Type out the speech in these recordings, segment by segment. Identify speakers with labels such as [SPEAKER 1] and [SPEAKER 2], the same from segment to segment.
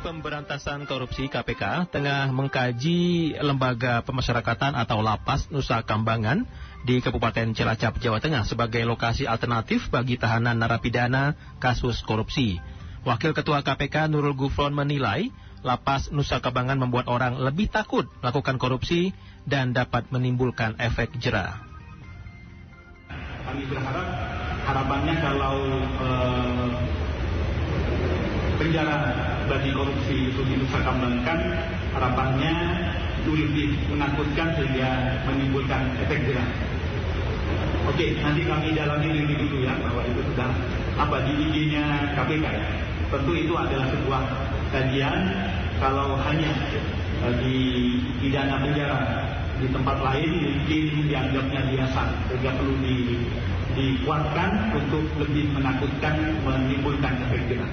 [SPEAKER 1] Pemberantasan Korupsi (KPK) tengah mengkaji lembaga pemasyarakatan atau Lapas Nusa Kambangan di Kabupaten Cilacap, Jawa Tengah sebagai lokasi alternatif bagi tahanan narapidana kasus korupsi. Wakil Ketua KPK Nurul Gufron menilai Lapas Nusa Kambangan membuat orang lebih takut melakukan korupsi dan dapat menimbulkan efek jera.
[SPEAKER 2] Kami berharap harapannya kalau penjara bagi korupsi itu Nusa Kambangan, harapannya itu lebih menakutkan sehingga menimbulkan efek jera. Oke, nanti kami dalami lebih dulu ya bahwa itu sudah di IG-nya KPK ya. Tentu itu adalah sebuah kajian. Kalau hanya di pidana penjara di tempat lain mungkin dianggapnya biasa, sehingga perlu dikuatkan untuk lebih menakutkan, menimbulkan efek jera.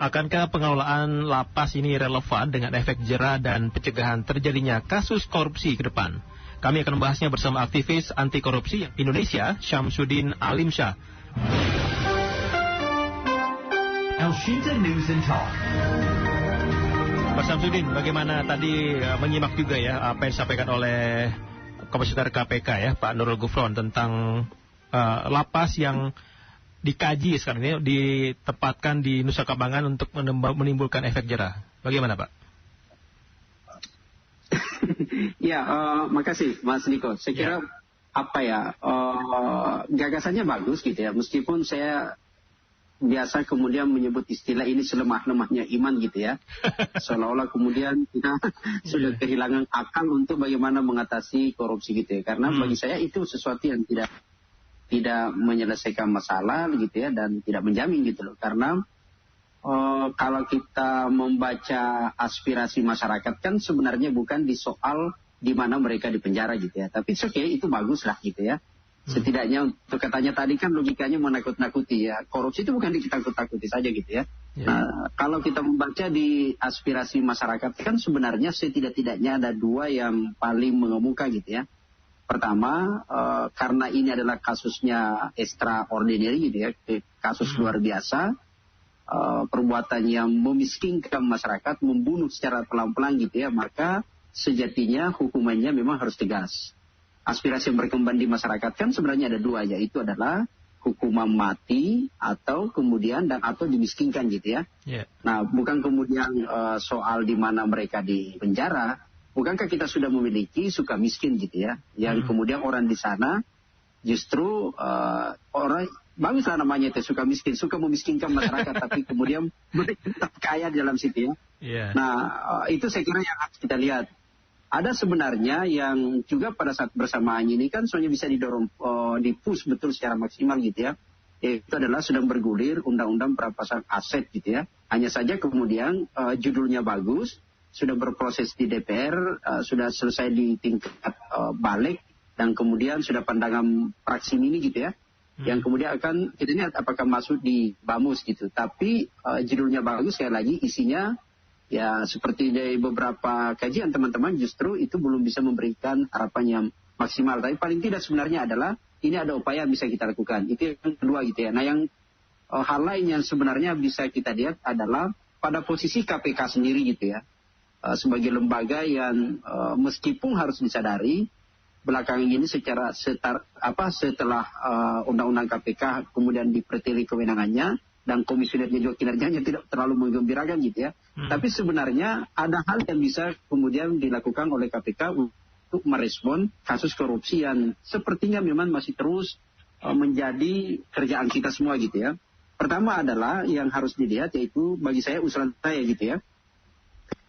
[SPEAKER 1] Akankah pengelolaan lapas ini relevan dengan efek jera dan pencegahan terjadinya kasus korupsi ke depan? Kami akan membahasnya bersama aktivis anti korupsi Indonesia, Syamsuddin Alimsyah.
[SPEAKER 3] Elshinta News and Talk.
[SPEAKER 1] Pak Syamsuddin, bagaimana tadi menyimak juga ya apa yang disampaikan oleh Komisioner KPK ya, Pak Nurul Gufron tentang lapas yang dikaji sekarang ini ditempatkan di Nusa Kambangan untuk menimbulkan efek jera. Bagaimana, Pak?
[SPEAKER 4] Ya, makasih Mas Niko. Saya kira gagasannya bagus gitu ya. Meskipun saya biasa kemudian menyebut istilah ini selemah-lemahnya iman gitu ya. Seolah-olah kemudian kita sudah kehilangan akal untuk bagaimana mengatasi korupsi gitu ya. Karena bagi saya itu sesuatu yang tidak menyelesaikan masalah gitu ya, dan tidak menjamin gitu loh. Karena kalau kita membaca aspirasi masyarakat kan sebenarnya bukan di soal di mana mereka dipenjara gitu ya. Tapi itu bagus lah gitu ya. Setidaknya untuk katanya tadi kan logikanya menakut-nakuti ya. Korupsi itu bukan ditakut-takuti saja gitu ya. Nah, kalau kita membaca di aspirasi masyarakat kan sebenarnya setidak-tidaknya ada dua yang paling mengemuka gitu ya. Pertama, karena ini adalah kasusnya extraordinary gitu ya, kasus luar biasa, perbuatan yang memiskinkan masyarakat, membunuh secara pelan-pelan gitu ya, maka sejatinya hukumannya memang harus tegas. Aspirasi yang berkembang di masyarakat kan sebenarnya ada dua, yaitu adalah hukuman mati atau kemudian atau dimiskinkan gitu ya. Nah, bukan kemudian soal di mana mereka di penjara. Bukankah kita sudah memiliki suka miskin gitu ya, yang kemudian orang di sana justru orang baguslah namanya itu suka miskin, suka memiskinkan masyarakat, tapi kemudian mereka tetap kaya di dalam situ ya. Nah, itu saya kira yang harus kita lihat. Ada sebenarnya yang juga pada saat bersamaan ini kan sebenarnya bisa didorong, dipush betul secara maksimal gitu ya. Itu adalah sedang bergulir undang-undang perampasan aset gitu ya. Hanya saja kemudian judulnya bagus, sudah berproses di DPR, sudah selesai di tingkat balik, dan kemudian sudah pandangan praksi mini gitu ya, yang kemudian akan kita lihat apakah masuk di BAMUS gitu. Tapi judulnya bagus, sekali lagi isinya ya seperti dari beberapa kajian teman-teman justru itu belum bisa memberikan harapan yang maksimal. Tapi paling tidak sebenarnya adalah ini ada upaya yang bisa kita lakukan. Itu yang kedua gitu ya. Nah, yang hal lain yang sebenarnya bisa kita lihat adalah pada posisi KPK sendiri gitu ya. Sebagai lembaga yang meskipun harus disadari belakangan ini setelah undang-undang KPK kemudian dipertili kewenangannya dan komisionernya juga kinerjanya tidak terlalu menggembirakan gitu ya. Tapi sebenarnya ada hal yang bisa kemudian dilakukan oleh KPK untuk merespon kasus korupsi yang sepertinya memang masih terus menjadi kerjaan kita semua gitu ya. Pertama adalah yang harus dilihat, yaitu bagi saya usulan saya gitu ya,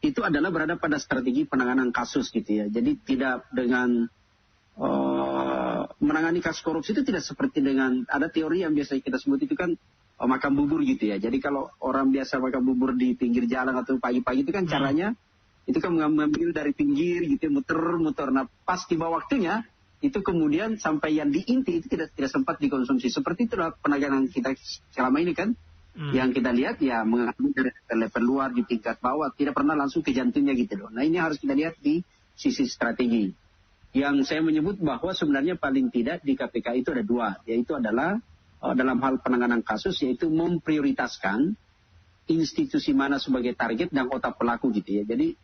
[SPEAKER 4] itu adalah berada pada strategi penanganan kasus gitu ya. Jadi tidak dengan menangani kasus korupsi itu tidak seperti dengan ada teori yang biasa kita sebut itu kan makan bubur gitu ya. Jadi kalau orang biasa makan bubur di pinggir jalan atau pagi-pagi itu kan caranya itu kan mengambil dari pinggir gitu, muter-muter. Nah, pas tiba waktunya itu kemudian sampai yang di inti itu tidak sempat dikonsumsi. Seperti itulah penanganan kita selama ini kan. Yang kita lihat ya mengambil dari level luar di tingkat bawah, tidak pernah langsung ke jantungnya gitu loh. Nah, ini harus kita lihat di sisi strategi. Yang saya menyebut bahwa sebenarnya paling tidak di KPK itu ada dua, yaitu adalah dalam hal penanganan kasus, yaitu memprioritaskan institusi mana sebagai target dan otak pelaku gitu ya. Jadi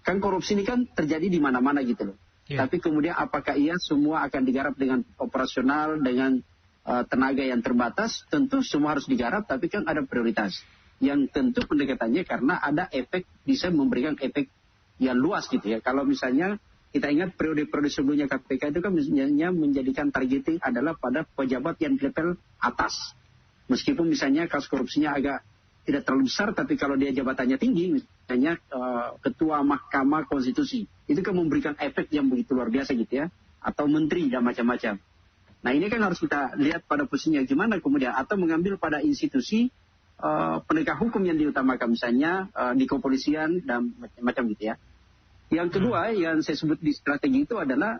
[SPEAKER 4] kan korupsi ini kan terjadi di mana-mana gitu loh.
[SPEAKER 1] Yeah.
[SPEAKER 4] Tapi kemudian apakah ia semua akan digarap dengan operasional, dengan tenaga yang terbatas? Tentu semua harus digarap, tapi kan ada prioritas. Yang tentu pendekatannya karena ada efek, bisa memberikan efek yang luas gitu ya. Kalau misalnya kita ingat periode-periode sebelumnya KPK itu kan misalnya menjadikan targeting adalah pada pejabat yang level atas. Meskipun misalnya kasus korupsinya agak tidak terlalu besar, tapi kalau dia jabatannya tinggi, misalnya ketua Mahkamah Konstitusi, itu kan memberikan efek yang begitu luar biasa gitu ya, atau menteri dan macam-macam. Nah ini kan harus kita lihat pada posisinya gimana kemudian, atau mengambil pada institusi penegak hukum yang diutamakan, misalnya di kepolisian dan macam-macam gitu ya. Yang kedua yang saya sebut di strategi itu adalah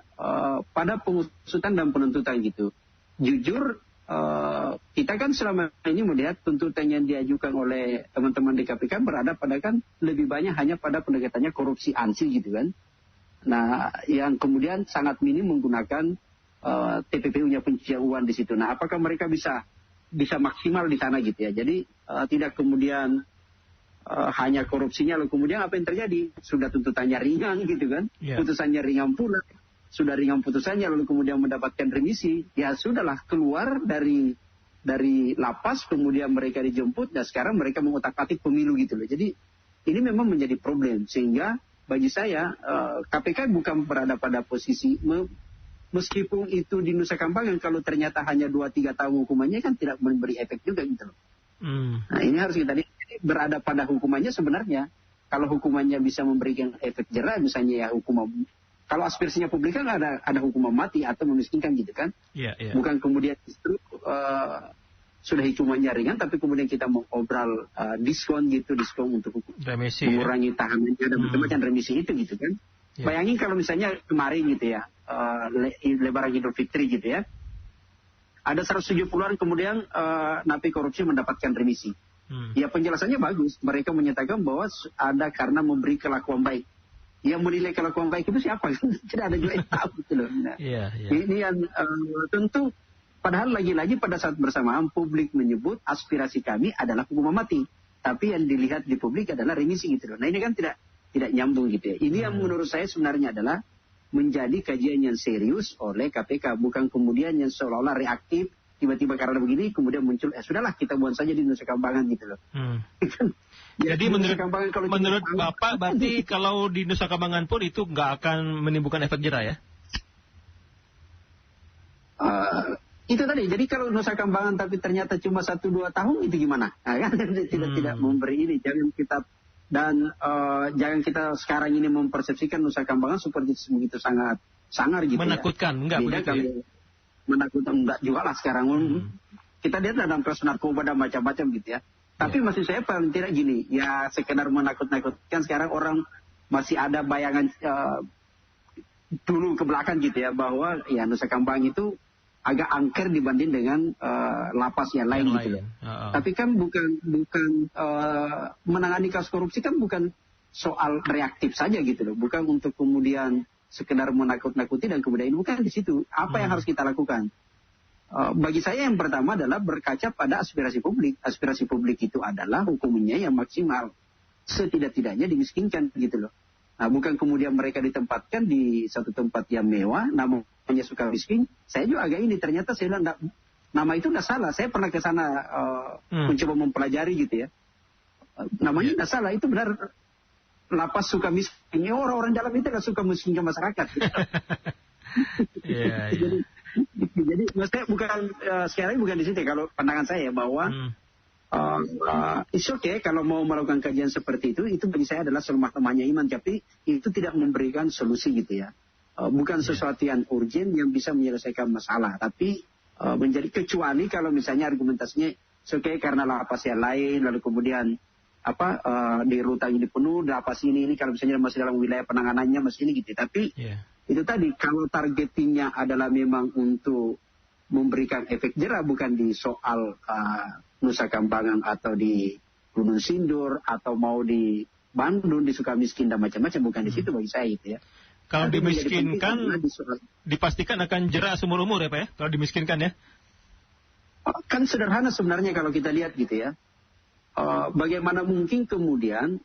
[SPEAKER 4] pada pengusutan dan penuntutan gitu. Jujur, kita kan selama ini melihat tuntutan yang diajukan oleh teman-teman di KPK berada pada kan lebih banyak hanya pada pendekatannya korupsi ANSI gitu kan. Nah, yang kemudian sangat minim menggunakan TPPU-nya pencucian uang di situ. Nah, apakah mereka bisa maksimal di sana gitu ya. Jadi tidak kemudian hanya korupsinya, lalu kemudian apa yang terjadi? Sudah tuntutannya ringan gitu kan, putusannya ringan pula, sudah ringan putusannya, lalu kemudian mendapatkan remisi, ya sudahlah keluar dari lapas, kemudian mereka dijemput, dan sekarang mereka mengotak-atik pemilu gitu loh. Jadi ini memang menjadi problem, sehingga bagi saya KPK bukan berada pada posisi, meskipun itu di Nusa Kambangan, kalau ternyata hanya 2-3 tahun hukumannya kan tidak memberi efek juga gitu loh. Nah ini harus kita lihat, berada pada hukumannya sebenarnya. Kalau hukumannya bisa memberikan efek jera, misalnya ya hukuman, kalau aspirasinya publik kan ada hukuman mati atau memiskinkan gitu kan. Bukan kemudian justru sudah hukumannya ringan, tapi kemudian kita mau obral diskon untuk remisi, mengurangi tahanannya dan macam-macam remisi itu gitu kan. Bayangin kalau misalnya kemarin gitu ya, Lebaran Idul Fitri gitu ya, ada 170-an kemudian napi korupsi mendapatkan remisi. Ya penjelasannya bagus. Mereka menyatakan bahwa ada karena memberi kelakuan baik. Yang menilai kelakuan baik itu siapa? Tidak ada juga yang tahu gitu loh. Nah, ini yang tentu, padahal lagi-lagi pada saat bersamaan publik menyebut aspirasi kami adalah hukuman mati. Tapi yang dilihat di publik adalah remisi gitu loh. Nah ini kan tidak nyambung gitu ya. Ini yang menurut saya sebenarnya adalah menjadi kajian yang serius oleh KPK. Bukan kemudian yang seolah-olah reaktif, tiba-tiba karena begini kemudian muncul, sudahlah kita buang saja di Nusa Kambangan gitu loh.
[SPEAKER 1] Jadi menurut Bapak berarti kalau di Nusa Kambangan pun itu nggak akan menimbulkan efek jera ya?
[SPEAKER 4] Itu tadi, jadi kalau Nusa Kambangan tapi ternyata cuma 1-2 tahun itu gimana? Nah, kan tidak memberi ini, jangan kita sekarang ini mempersepsikan Nusa Kambangan seperti begitu sangar gitu.
[SPEAKER 1] Menakutkan, enggak begitu ya?
[SPEAKER 4] Menakutkan enggak juga lah sekarang. Kita lihat dalam kasus narkoba dan macam-macam gitu ya. Tapi maksud saya paling tidak gini, ya sekedar menakut-nakutkan, sekarang orang masih ada bayangan dulu ke belakang gitu ya, bahwa ya Nusa Kambangan itu agak angker dibanding dengan lapas yang lain gitu loh. Tapi kan bukan menangani kasus korupsi kan bukan soal reaktif saja gitu loh, bukan untuk kemudian sekedar menakut-nakuti dan kemudian bukan di situ. Apa yang harus kita lakukan? Bagi saya yang pertama adalah berkaca pada aspirasi publik. Aspirasi publik itu adalah hukumnya yang maksimal, setidak-tidaknya dimiskinkan gitu loh. Nah, bukan kemudian mereka ditempatkan di satu tempat yang mewah, namanya suka miskin. Saya juga agak ini, ternyata saya bilang, nama itu udah salah. Saya pernah ke sana mencoba mempelajari gitu ya. Namanya udah salah, itu benar lapas suka miskin. Ya, orang-orang dalam itu nggak suka miskinkan masyarakat. Gitu. Jadi maksudnya bukan sekali bukan di situ. Kalau pandangan saya bahwa it's okay kalau mau melakukan kajian seperti itu bagi saya adalah selemah-lemahnya iman, tapi itu tidak memberikan solusi gitu ya. Bukan sesuatu yang urgent yang bisa menyelesaikan masalah, tapi menjadi kecuali kalau misalnya argumentasinya okay karena lapas yang lain, lalu kemudian di rutan ini penuh, lapas ini kalau misalnya masih dalam wilayah penanganannya masih ini gitu. Tapi itu tadi, kalau targetingnya adalah memang untuk memberikan efek jera, bukan di soal Nusa Kambangan atau di Gunung Sindur atau mau di Bandung, di Sukamiskin dan macam-macam, bukan di situ bagi saya itu ya.
[SPEAKER 1] Kalau dimiskinkan, dipastikan akan jera seumur umur ya Pak ya, kalau dimiskinkan ya?
[SPEAKER 4] Kan sederhana sebenarnya kalau kita lihat gitu ya. bagaimana mungkin kemudian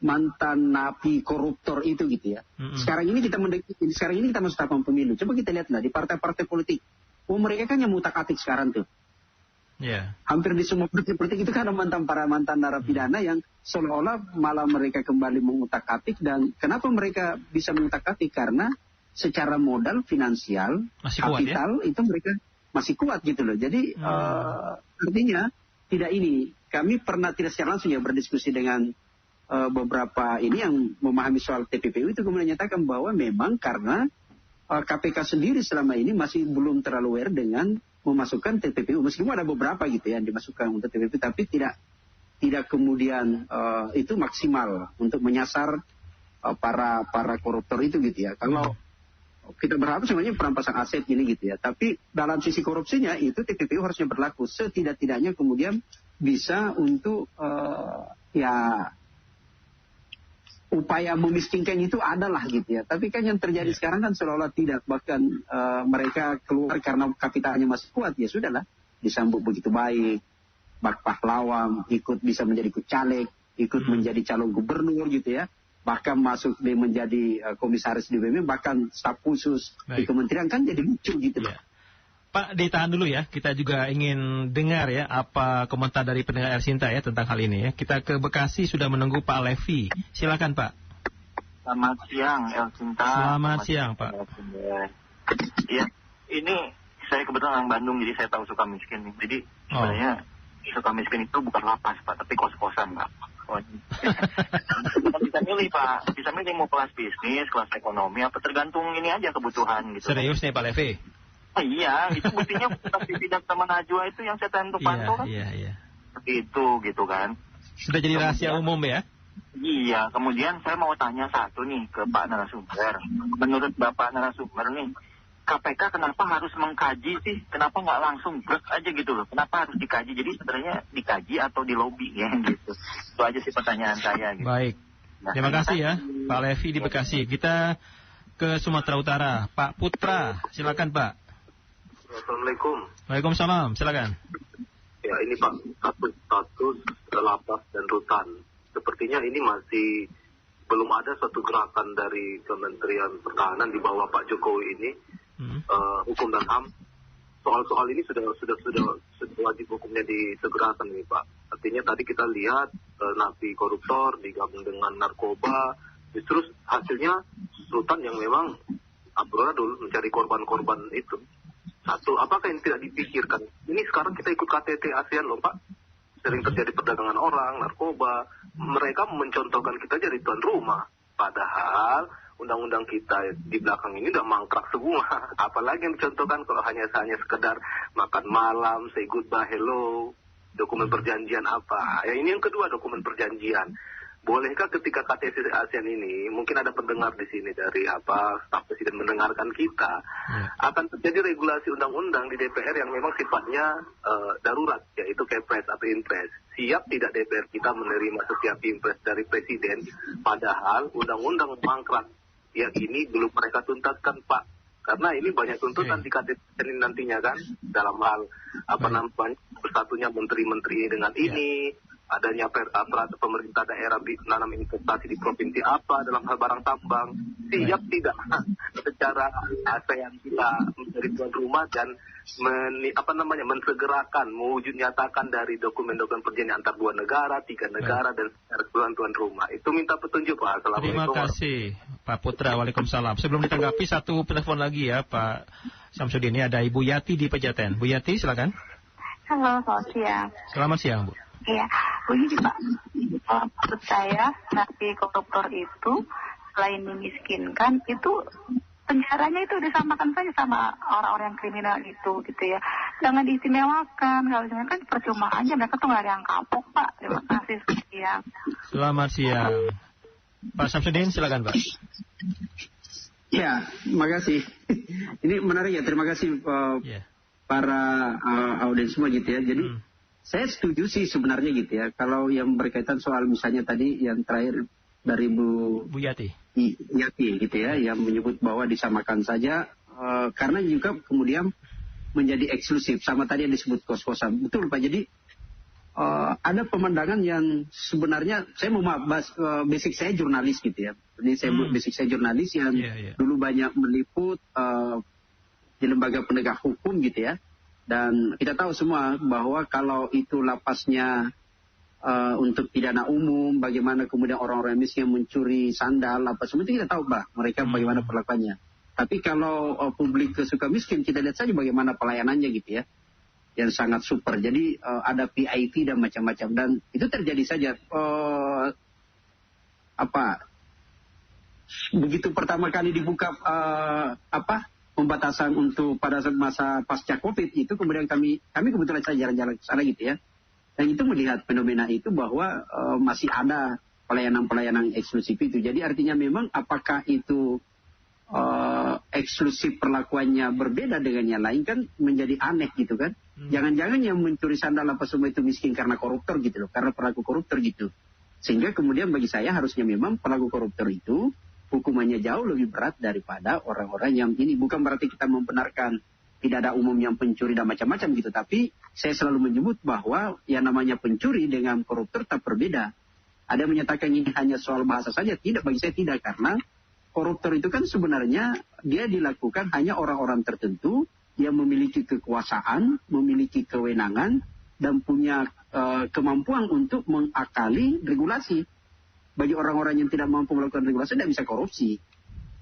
[SPEAKER 4] mantan napi koruptor itu gitu ya. Sekarang ini kita masuk tahapan pemilu. Coba kita lihatlah di partai-partai politik. Mereka kan yang ngutak-atik sekarang tuh.
[SPEAKER 1] Yeah.
[SPEAKER 4] Hampir di semua partai politik itu kan ada para mantan narapidana yang seolah-olah malah mereka kembali mengutak-atik. Dan kenapa mereka bisa mengutak-atik? Karena secara modal finansial,
[SPEAKER 1] masih
[SPEAKER 4] kapital
[SPEAKER 1] kuat, ya?
[SPEAKER 4] itu mereka masih kuat gitu loh. Jadi artinya tidak ini. Kami pernah tidak secara langsung ya berdiskusi dengan beberapa ini yang memahami soal TPPU itu kemudian menyatakan bahwa memang karena KPK sendiri selama ini masih belum terlalu aware dengan memasukkan TPPU, meskipun ada beberapa gitu ya yang dimasukkan untuk TPPU, tapi tidak kemudian itu maksimal untuk menyasar para koruptor itu gitu ya. Kalau kita berharap sebenarnya perampasan aset gini gitu ya, tapi dalam sisi korupsinya itu TPPU harusnya berlaku setidak-tidaknya kemudian bisa untuk upaya memiskinkan itu adalah gitu ya. Tapi kan yang terjadi sekarang kan seolah-olah tidak. Bahkan mereka keluar karena kapitalnya masih kuat. Ya sudahlah. Disambut begitu baik. Bak pahlawan. Bisa menjadi ikut caleg. Ikut menjadi calon gubernur gitu ya. Bahkan masuk menjadi komisaris di BUMN. Bahkan staf khusus di kementerian kan jadi lucu gitu loh.
[SPEAKER 1] Pak, ditahan dulu ya. Kita juga ingin dengar ya apa komentar dari pendengar El Sinta ya tentang hal ini ya. Kita ke Bekasi sudah menunggu Pak Levi. Silakan Pak.
[SPEAKER 5] Selamat siang El Sinta.
[SPEAKER 1] Selamat siang Pak.
[SPEAKER 5] Iya, ini saya kebetulan orang Bandung jadi saya tahu suka miskin nih. Jadi sebenarnya suka miskin itu bukan lapas Pak, tapi kos-kosan Pak. Bisa milih Pak, bisa milih mau kelas bisnis, kelas ekonomi, apa tergantung ini aja kebutuhan gitu.
[SPEAKER 1] Serius nih Pak Levi?
[SPEAKER 5] Iya, itu buktinya di Sidang Taman Najwa itu yang saya tentu pantau kan.
[SPEAKER 1] Iya.
[SPEAKER 5] Seperti itu gitu kan.
[SPEAKER 1] Sudah jadi rahasia umum ya?
[SPEAKER 5] Iya, kemudian saya mau tanya satu nih ke Pak narasumber. Menurut Bapak narasumber nih, KPK kenapa harus mengkaji sih? Kenapa nggak langsung brek aja gitu loh? Kenapa harus dikaji? Jadi sebenarnya dikaji atau dilobi ya gitu. Itu aja sih pertanyaan saya. Gitu.
[SPEAKER 1] Baik, terima kasih ya Pak Levi di Bekasi. Kita ke Sumatera Utara, Pak Putra, silakan Pak.
[SPEAKER 6] Assalamualaikum.
[SPEAKER 1] Waalaikumsalam, silakan.
[SPEAKER 6] Ya ini Pak, status lapas dan rutan. Sepertinya ini masih belum ada suatu gerakan dari Kementerian Pertahanan di bawah Pak Jokowi ini, hukum dan HAM. Soal-soal ini sudah wajib hukumnya disegerakan nih Pak. Artinya tadi kita lihat napi koruptor digabung dengan narkoba, justru hasilnya rutan yang memang amburadul mencari korban-korban itu. Satu, apakah yang tidak dipikirkan? Ini sekarang kita ikut KTT ASEAN loh Pak. Sering terjadi perdagangan orang, narkoba. Mereka mencontohkan kita jadi tuan rumah. Padahal undang-undang kita di belakang ini udah mangkrak semua. Apalagi yang dicontohkan kalau hanya sekedar makan malam, say goodbye, hello, dokumen perjanjian apa. Ya ini yang kedua, dokumen perjanjian. Bolehkah ketika KTT ASEAN ini, mungkin ada pendengar di sini dari staf presiden mendengarkan kita, akan terjadi regulasi undang-undang di DPR yang memang sifatnya darurat, yaitu Kepres atau Impres. Siap tidak DPR kita menerima setiap Impres dari presiden, padahal undang-undang mangkrak. Ya ini belum mereka tuntaskan Pak. Karena ini banyak tuntutan di KTT ini nantinya kan, dalam hal namanya bersatunya menteri-menteri dengan ini, adanya peraturan pemerintah daerah menanam investasi di provinsi apa dalam hal barang tambang. Siap tidak secara ASEAN kita menjadi tuan rumah dan mensegerakan, mewujud nyatakan dari dokumen-dokumen perjanjian antar 2 negara, 3 negara dan tuan rumah. Itu minta petunjuk Pak.
[SPEAKER 1] Terima
[SPEAKER 6] Assalamualaikum.
[SPEAKER 1] kasih Pak Putra. Waalaikumsalam. Sebelum ditanggapi satu telepon lagi ya Pak Samsudin, ini ada Ibu Yati di Pejaten. Bu Yati silakan.
[SPEAKER 7] Halo, selamat siang.
[SPEAKER 1] Selamat siang Bu.
[SPEAKER 7] Iya, begini Pak, menurut saya napi koruptor itu selain dimiskinkan itu penjaranya itu disamakan saja sama orang-orang yang kriminal itu gitu ya. Jangan diistimewakan, kalau misalnya kan percuma aja, mereka tuh nggak ada yang kapok Pak. Terima kasih, siang.
[SPEAKER 1] Selamat siang. Pak Samsudin silakan Pak.
[SPEAKER 4] Ya, terima kasih. Ini menarik ya, terima kasih para audiens semua gitu ya. Jadi saya setuju sih sebenarnya gitu ya. Kalau yang berkaitan soal misalnya tadi yang terakhir dari Bu
[SPEAKER 1] Yati
[SPEAKER 4] gitu ya, yang menyebut bahwa disamakan saja karena juga kemudian menjadi eksklusif sama tadi yang disebut kos-kosan. Betul Pak. Jadi ada pemandangan yang sebenarnya saya mau bahas basic saya jurnalis gitu ya. Jadi saya basic saya jurnalis yang dulu banyak meliput di lembaga penegak hukum gitu ya. Dan kita tahu semua bahwa kalau itu lapasnya untuk pidana umum, bagaimana kemudian orang-orang miskin mencuri sandal, apa semua itu kita tahu mereka bagaimana perlakuannya. Tapi kalau publik suka miskin, kita lihat saja bagaimana pelayanannya gitu ya, yang sangat super. Jadi ada VIP dan macam-macam, dan itu terjadi saja. Begitu pertama kali dibuka pembatasan untuk pada masa pasca COVID itu, kemudian kami kebetulan saya jalan-jalan ke sana gitu ya. Dan itu melihat fenomena itu bahwa masih ada pelayanan-pelayanan eksklusif itu. Jadi artinya memang apakah itu eksklusif perlakuannya berbeda dengan yang lain kan menjadi aneh gitu kan. Jangan-jangan yang mencuri sandal apa semua itu miskin karena koruptor gitu loh, karena pelaku koruptor gitu. Sehingga kemudian bagi saya harusnya memang pelaku koruptor itu hukumannya jauh lebih berat daripada orang-orang yang ini. Bukan berarti kita membenarkan tidak ada umum yang pencuri dan macam-macam gitu. Tapi saya selalu menyebut bahwa yang namanya pencuri dengan koruptor tak berbeda. Ada yang menyatakan ini hanya soal bahasa saja. Tidak, bagi saya tidak. Karena koruptor itu kan sebenarnya dia dilakukan hanya orang-orang tertentu yang memiliki kekuasaan, memiliki kewenangan, dan punya kemampuan untuk mengakali regulasi. Bagi orang-orang yang tidak mampu melakukan regulasi tidak bisa korupsi.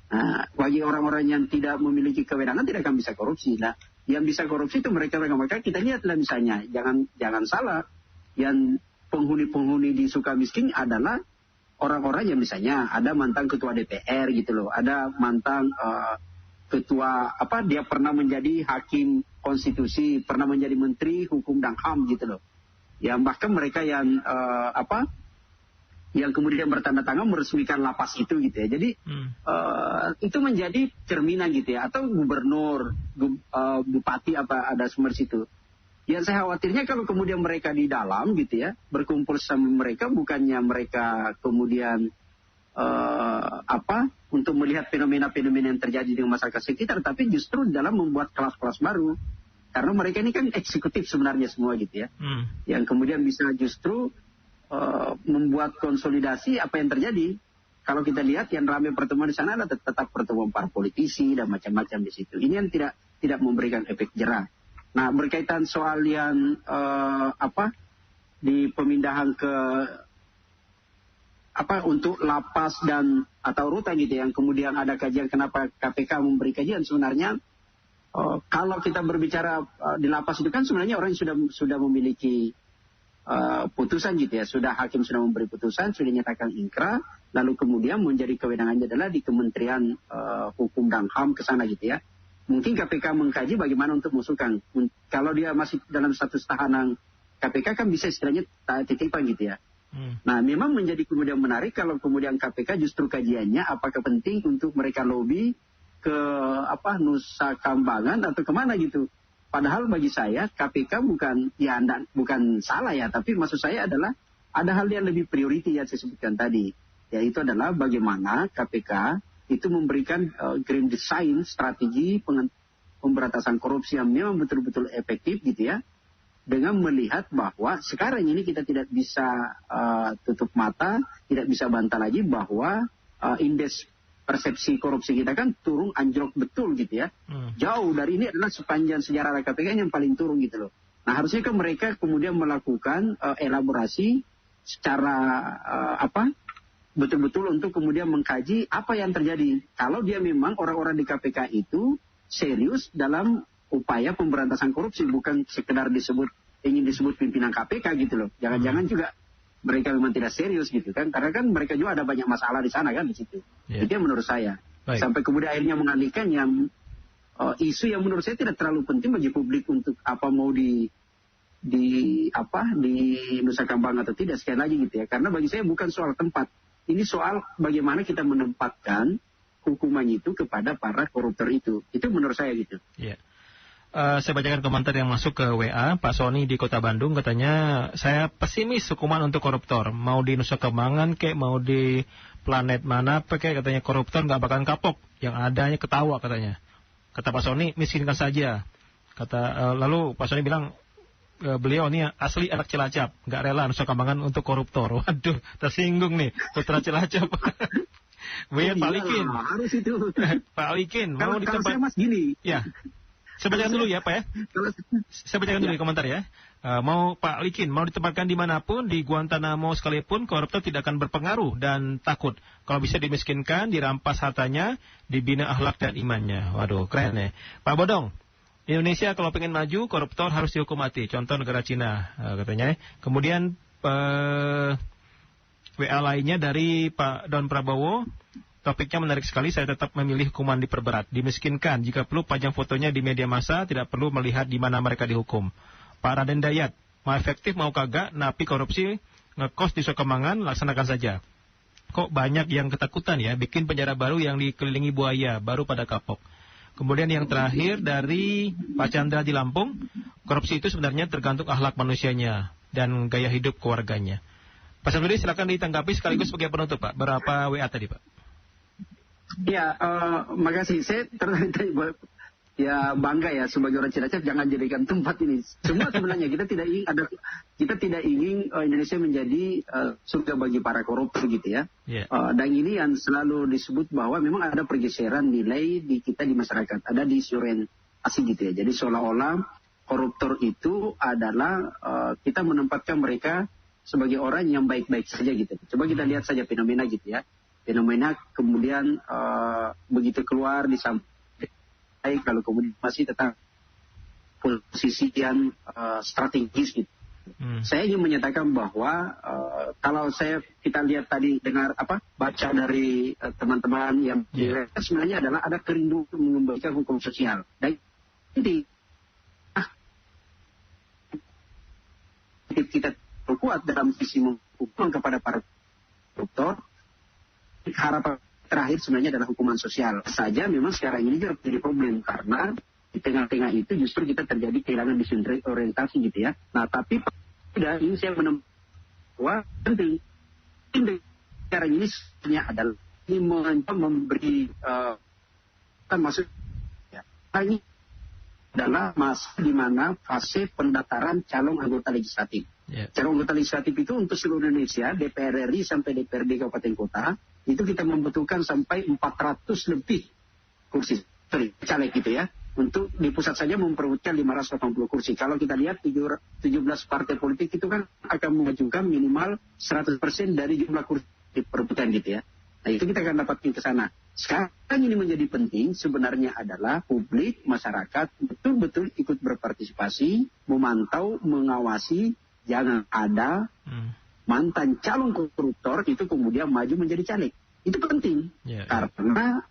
[SPEAKER 4] Nah, bagi orang-orang yang tidak memiliki kewenangan tidak akan bisa korupsi. Nah, yang bisa korupsi itu mereka. Kita lihatlah misalnya, jangan salah, yang penghuni-penghuni di Sukamiskin adalah orang-orang yang misalnya ada mantan ketua DPR gitu loh, ada mantan ketua dia pernah menjadi hakim konstitusi, pernah menjadi menteri hukum dan HAM gitu loh. Yang bahkan mereka yang yang kemudian bertanda tangan meresmikan lapas itu gitu ya. Jadi itu menjadi cerminan gitu ya. Atau gubernur, bupati ada semua di situ. Yang saya khawatirnya kalau kemudian mereka di dalam gitu ya, berkumpul sama mereka, bukannya mereka kemudian untuk melihat fenomena-fenomena yang terjadi dengan masyarakat sekitar, tapi justru dalam membuat kelas-kelas baru. Karena mereka ini kan eksekutif sebenarnya semua gitu ya. Yang kemudian bisa justru membuat konsolidasi apa yang terjadi. Kalau kita lihat yang ramai pertemuan di sana adalah tetap pertemuan para politisi dan macam-macam di situ. Ini yang tidak memberikan efek jerah. Nah, berkaitan soal yang di pemindahan ke untuk lapas dan atau rutan gitu, yang kemudian ada kajian kenapa KPK memberi kajian. Sebenarnya kalau kita berbicara di lapas itu kan sebenarnya orang yang sudah memiliki putusan gitu ya, hakim sudah memberi putusan, sudah dinyatakan ingkrah, lalu kemudian menjadi kewenangannya adalah di Kementerian Hukum dan HAM ke sana gitu ya. Mungkin KPK mengkaji bagaimana untuk mengusulkan. Kalau dia masih dalam status tahanan KPK kan bisa istilahnya titipan gitu ya. Nah, memang menjadi kemudian menarik kalau kemudian KPK justru kajiannya apakah penting untuk mereka lobby ke Nusa Kambangan atau kemana gitu. Padahal bagi saya KPK bukan salah ya, tapi maksud saya adalah ada hal yang lebih priority yang saya sebutkan tadi, yaitu adalah bagaimana KPK itu memberikan grand design strategi pemberantasan korupsi yang memang betul-betul efektif gitu ya, dengan melihat bahwa sekarang ini kita tidak bisa tutup mata, tidak bisa bantah lagi bahwa indeks persepsi korupsi kita kan turun anjlok betul gitu ya. Jauh dari ini adalah sepanjang sejarah KPK yang paling turun gitu loh. Nah, harusnya kan mereka kemudian melakukan elaborasi secara betul-betul untuk kemudian mengkaji apa yang terjadi. Kalau dia memang orang-orang di KPK itu serius dalam upaya pemberantasan korupsi, bukan sekedar ingin disebut pimpinan KPK gitu loh. Jangan-jangan juga mereka memang tidak serius gitu kan, karena kan mereka juga ada banyak masalah di sana kan di situ. Itu yang menurut saya. Baik. Sampai kemudian akhirnya mengalihkan yang isu yang menurut saya tidak terlalu penting bagi publik untuk mau di Nusa Kambangan atau tidak, sekali lagi gitu ya. Karena bagi saya bukan soal tempat, ini soal bagaimana kita menempatkan hukuman itu kepada para koruptor itu. Itu menurut saya gitu. Iya.
[SPEAKER 1] Saya bacakan komentar yang masuk ke WA. Pak Sony di Kota Bandung katanya, saya pesimis hukuman untuk koruptor. Mau di Nusa Kambangan kayak mau di planet mana kayak katanya koruptor nggak bakalan kapok. Yang adanya ketawa katanya. Kata Pak Sony, miskinkan saja. Lalu Pak Sony bilang, beliau nih asli anak Cilacap, nggak rela Nusa Kambangan untuk koruptor. Waduh, tersinggung nih putra Cilacap. Buyan Pak Alikin.
[SPEAKER 4] Harus itu.
[SPEAKER 1] Pak Alikin, mau
[SPEAKER 4] Kalau saya
[SPEAKER 1] ditempat.
[SPEAKER 4] Mas gini.
[SPEAKER 1] Ya, saya bacakan dulu ya Pak ya. Saya bacakan dulu di komentar ya. Mau Pak Alikin, mau ditempatkan dimanapun, di Guantanamo sekalipun, koruptor tidak akan berpengaruh dan takut. Kalau bisa dimiskinkan, dirampas hartanya, dibina akhlak dan imannya. Waduh, keren ya. Pak Bodong, Indonesia kalau pengen maju, koruptor harus dihukum mati. Contoh negara Cina, katanya. Kemudian WA lainnya dari Pak Don Prabowo, topiknya menarik sekali, saya tetap memilih hukuman diperberat. Dimiskinkan, jika perlu pajang fotonya di media massa, tidak perlu melihat di mana mereka dihukum. Pak Raden Dayat, mau efektif mau kagak, napi korupsi, ngekos di Nusa Kambangan, laksanakan saja. Kok banyak yang ketakutan ya, bikin penjara baru yang dikelilingi buaya, baru pada kapok. Kemudian yang terakhir dari Pak Chandra di Lampung, korupsi itu sebenarnya tergantung akhlak manusianya dan gaya hidup keluarganya. Pak Samsudin silakan ditanggapi sekaligus sebagai penutup Pak. Berapa WA tadi Pak?
[SPEAKER 4] Ya, makasih. Saya ya bangga ya sebagai orang Cilacap, jangan jadikan tempat ini. Semua sebenarnya kita tidak ingin Indonesia menjadi surga bagi para koruptor gitu ya.
[SPEAKER 1] Yeah.
[SPEAKER 4] Dan ini yang selalu disebut bahwa memang ada pergeseran nilai di kita di masyarakat, ada disorientasi gitu ya. Jadi seolah-olah koruptor itu adalah kita menempatkan mereka sebagai orang yang baik-baik saja gitu. Coba kita lihat saja fenomena gitu ya. Fenomena kemudian begitu keluar disampaikan, kalau kemudian masih tetap posisi yang strategis gitu. Saya ingin menyatakan bahwa kalau kita lihat tadi baca dari teman-teman yang sebenarnya adalah ada kerinduan mengembalikan hukum sosial. Dan ini kita kuat dalam sisi hukuman kepada para koruptor. Harapan terakhir sebenarnya adalah hukuman sosial saja. Memang sekarang ini jadi problem karena di tengah-tengah itu justru kita terjadi kehilangan disorientasi gitu ya. Nah tapi tidak ini saya menemukan bahwa penting sekarang ini sebenarnya adalah ini memberi maksud ya, ini adalah masa di mana fase pendaftaran calon anggota legislatif. Yeah. Calon anggota legislatif itu untuk seluruh Indonesia, DPR RI sampai DPRD kabupaten kota, itu kita membutuhkan sampai 400 lebih kursi, caleg gitu ya. Untuk di pusat saja memperebutkan 580 kursi. Kalau kita lihat 17 partai politik itu kan akan mengajukan minimal 100% dari jumlah kursi perebutan gitu ya. Nah itu kita akan dapatkan ke sana. Sekarang ini menjadi penting sebenarnya adalah publik, masyarakat betul-betul ikut berpartisipasi, memantau, mengawasi, jangan ada mantan calon koruptor itu kemudian maju menjadi caleg. Itu penting karena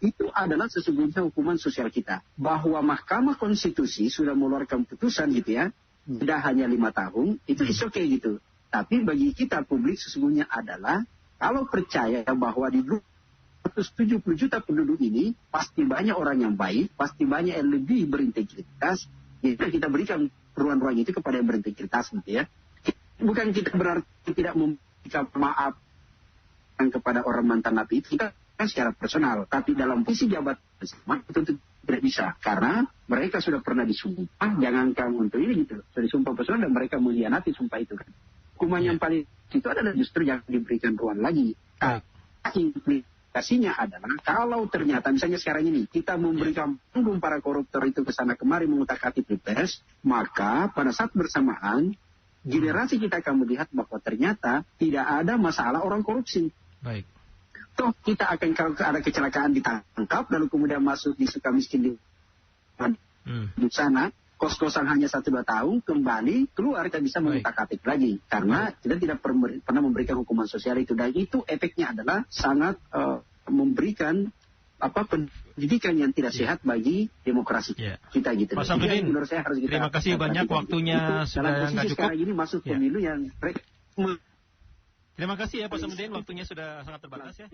[SPEAKER 4] itu adalah sesungguhnya hukuman sosial kita. Bahwa Mahkamah Konstitusi sudah mengeluarkan putusan gitu ya, tidak hanya 5 tahun, itu is okay gitu. Tapi bagi kita publik sesungguhnya adalah kalau percaya bahwa di 170 juta penduduk ini pasti banyak orang yang baik, pasti banyak yang lebih berintegritas, ya kita berikan ruang-ruang itu kepada yang berintegritas gitu ya. Bukan kita berarti tidak memberikan maaf kepada orang mantan napi itu, kita kan secara personal, tapi dalam visi jabatan bersama itu tidak bisa karena mereka sudah pernah disumpah, jangankan untuk ini gitu, sudah disumpah personal dan mereka mengkhianati sumpah itu kan. Hukuman yang paling itu adalah justru yang diberikan ruang lagi. Implikasinya adalah kalau ternyata misalnya sekarang ini kita memberikan panggung para koruptor itu ke sana kemari mengutak-atik Pilpres, maka pada saat bersamaan generasi kita akan melihat bahwa ternyata tidak ada masalah orang korupsi.
[SPEAKER 1] Baik.
[SPEAKER 4] Toh kita akan kalau ada kecelakaan ditangkap lalu kemudian masuk di Sukamiskin di sana, kos-kosan hanya 1-2 tahun, kembali keluar kita bisa mengutak-atik lagi karena kita tidak pernah memberikan hukuman sosial itu, dan itu efeknya adalah sangat memberikan pendidikan yang tidak sehat bagi demokrasi kita gitu.
[SPEAKER 1] Pak Samsudin,
[SPEAKER 4] menurut saya harus kita
[SPEAKER 1] terima kasih banyak waktunya sudah nggak cukup.
[SPEAKER 4] Sekarang ini masuk pemilu yang
[SPEAKER 1] terima kasih ya Pak Samsudin, waktunya sudah sangat terbatas ya.